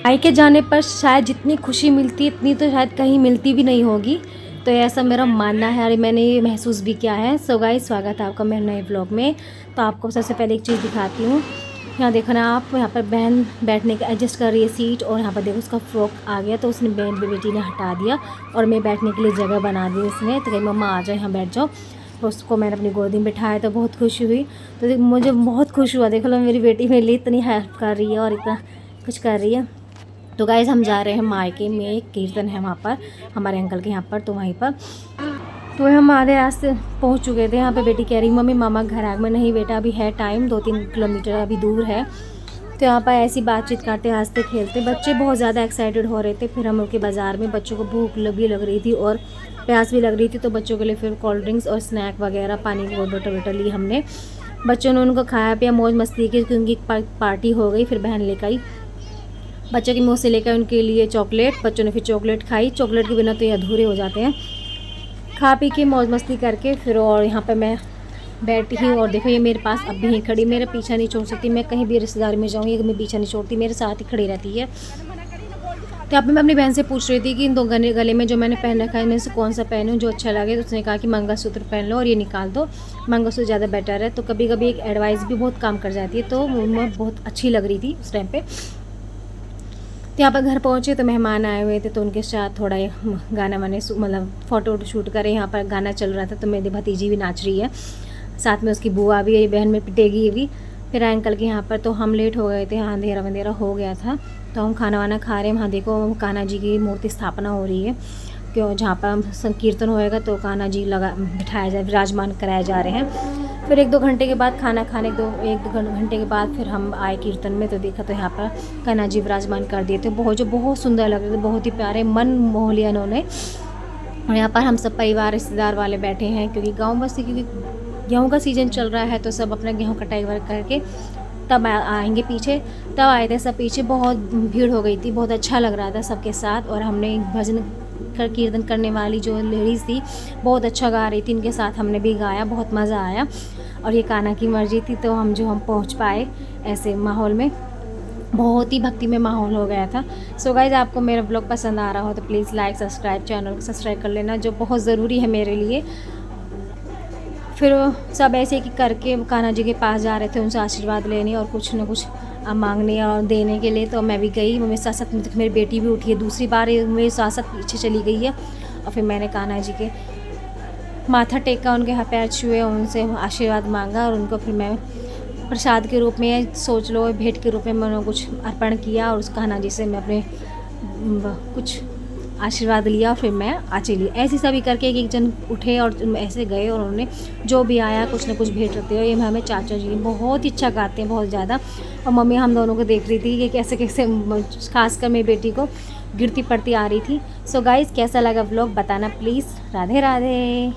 मायके जाने पर शायद जितनी खुशी मिलती है इतनी तो शायद कहीं मिलती भी नहीं होगी। तो ऐसा मेरा मानना है और मैंने ये महसूस भी किया है। सो गाइस, स्वागत है आपका मेरे नए व्लॉग में। तो आपको सबसे पहले एक चीज़ दिखाती हूँ। यहाँ देखो ना आप, यहाँ पर बहन बैठने का एडजस्ट कर रही है सीट, और यहाँ पर देखो उसका फ्रॉक आ गया तो उसने बहन बेटी ने हटा दिया और मैं बैठने के लिए जगह बना दी उसने। तो कहीं मम्मा आ जाए यहाँ बैठ जाओ। तो उसको मैंने अपनी गोदी में बिठाया तो बहुत खुशी हुई। तो मुझे बहुत खुश हुआ, देखो लो मेरी बेटी मेरे लिए इतनी हेल्प कर रही है और इतना कुछ कर रही है। तो गाइस, हम जा रहे हैं मायके में, एक कीर्तन है वहाँ पर हमारे अंकल के यहाँ पर। तो वहीं पर तो हम आधे रास्ते पहुँच चुके थे। यहाँ पे बेटी कह रही मम्मी मामा घर आ। मैं नहीं बेटा, अभी है टाइम, 2-3 किलोमीटर अभी दूर है। तो यहाँ पर ऐसी बातचीत करते हंसते खेलते बच्चे बहुत ज़्यादा एक्साइटेड हो रहे थे। फिर हम लोग के बाज़ार में बच्चों को भूख भी लग रही थी और प्यास भी लग रही थी। तो बच्चों के लिए फिर कोल्ड ड्रिंक्स और स्नैक वगैरह, पानी की बोतल वोटल ली हमने। बच्चों ने उनको खाया पिया, मौज मस्ती की, क्योंकि पार्टी हो गई। फिर बहन लेकर आई बच्चों के मुँह से लेकर उनके लिए चॉकलेट। बच्चों ने फिर चॉकलेट खाई। चॉकलेट के बिना तो ये अधूरे हो जाते हैं। खा पी के मौज मस्ती करके फिर, और यहाँ पे मैं बैठी हूँ और देखो ये मेरे पास अब भी नहीं खड़ी, मेरा पीछा नहीं छोड़ सकती। मैं कहीं भी रिश्तेदारी में जाऊँ, ये मैं पीछा नहीं छोड़ती, मेरे साथ ही खड़ी रहती है। तो यहाँ पे मैं अपनी बहन से पूछ रही थी कि इन दो गले में जो मैंने पहन रखा है इनमें से कौन सा पहनूँ जो अच्छा लगे। तो उसने कहा कि मंगलसूत्र पहन लो और ये निकाल दो, मंगलसूत्र ज़्यादा बेटर है। तो कभी कभी एक एडवाइस भी बहुत काम कर जाती है। तो मैं बहुत अच्छी लग रही थी उस टाइम पर। तो यहाँ पर घर पहुँचे तो मेहमान आए हुए थे, तो उनके साथ थोड़ा गाना वाने मतलब फ़ोटो शूट करें। यहाँ पर गाना चल रहा था तो मेरी भतीजी भी नाच रही है, साथ में उसकी बुआ भी, ये बहन में पिटेगी भी। फिर अंकल के यहाँ पर तो हम लेट हो गए थे, हाँ अंधेरा वंधेरा हो गया था। तो हम खाना वाना खा रहे हैं। वहाँ देखो कान्हा जी की मूर्ति स्थापना हो रही है, क्यों जहाँ पर संकीर्तन होएगा तो कान्हा जी बिठाया जाए, विराजमान कराए जा रहे हैं। फिर 1-2 घंटे के बाद खाना खाने एक दो घंटे के बाद फिर हम आए कीर्तन में। तो देखा तो यहाँ पर कान्हा जी विराजमान कर दिए थे, बहुत सुंदर लग रहे थे, बहुत ही प्यारे, मन मोह लिया उन्होंने। और यहाँ पर हम सब परिवार रिश्तेदार वाले बैठे हैं, क्योंकि गाँव बस्ती, क्योंकि गेहूँ का सीज़न चल रहा है तो सब अपना गेहूँ कटाई करके तब आएंगे पीछे। तब आए थे सब पीछे, बहुत भीड़ हो गई थी, बहुत अच्छा लग रहा था सबके साथ। और हमने भजन कीर्तन करने वाली जो लेडीज़ थी बहुत अच्छा गा रही थी, इनके साथ हमने भी गाया, बहुत मज़ा आया। और ये कान्हा की मर्जी थी तो हम पहुंच पाए ऐसे माहौल में, बहुत ही भक्ति में माहौल हो गया था। सो गाइज़, आपको मेरा ब्लॉग पसंद आ रहा हो तो प्लीज़ लाइक सब्सक्राइब, चैनल को सब्सक्राइब कर लेना, जो बहुत ज़रूरी है मेरे लिए। फिर सब ऐसे कि करके कान्हा जी के पास जा रहे थे उनसे आशीर्वाद लेने और कुछ न कुछ मांगने और देने के लिए। तो मैं भी गई, मेरे साथ साथ मेरी बेटी भी उठी है, दूसरी बार मेरे साथ साथ पीछे चली गई है। और फिर मैंने कान्हा जी के माथा टेका, उनके हाथ पैर छुए, उनसे आशीर्वाद मांगा और उनको फिर मैं प्रसाद के रूप में, सोच लो भेंट के रूप में मैंने कुछ अर्पण किया। और उस कान्हा जी से मैं अपने कुछ आशीर्वाद लिया, फिर मैं चली। ऐसे सभी करके एक जन उठे और ऐसे गए, और उन्होंने जो भी आया कुछ ना कुछ भेंट रखते हो। ये हमें चाचा जी बहुत ही अच्छा गाते हैं, बहुत ज़्यादा। और मम्मी हम दोनों को देख रही थी कि कैसे कैसे, खासकर मेरी बेटी को गिरती पड़ती आ रही थी। सो गाइज़, कैसा लगा व्लॉग बताना प्लीज़। राधे राधे।